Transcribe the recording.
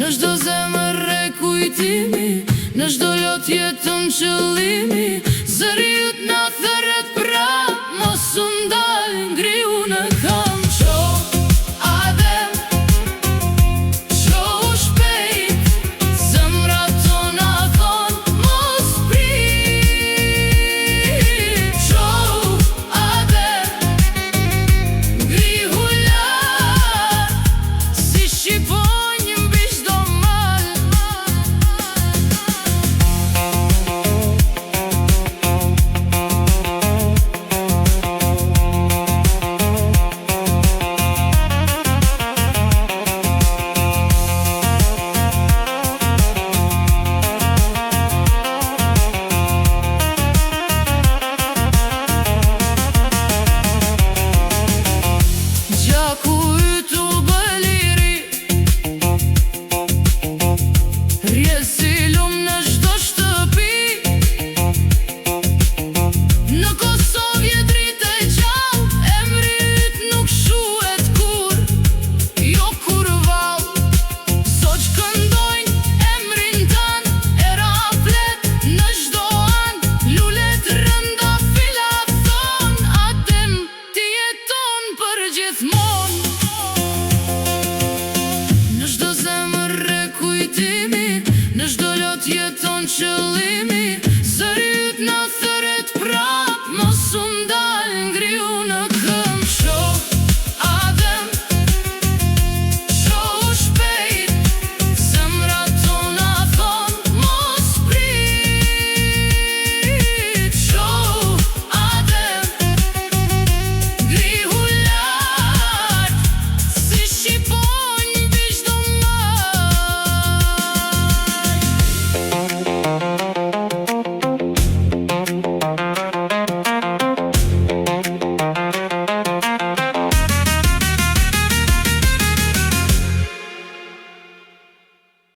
Në çdo zemër e kujtimi, në çdo lot jeton qëllimi. Zëri jut na thërret pra, mos u ndal, ngriu në kam. Qo adem, qo shpejt, zemrat tona thon mos prit. Qo adem, ngrihu lart, si shqiponj mbi çdo mal. Gjaku yt u bë liri, rje si lum në çdo shtëpi. Në Kosovë je dritë e gjallë, emri yt nuk shuhet kur, jo kur vall. Sot këndojnë emrin tan, era flet në çdo an. Lulet rënda fila thon, adem ti jeton për gjithmonë. Në çdo zemër e kujtimi, në çdo lot jeton qëllimi.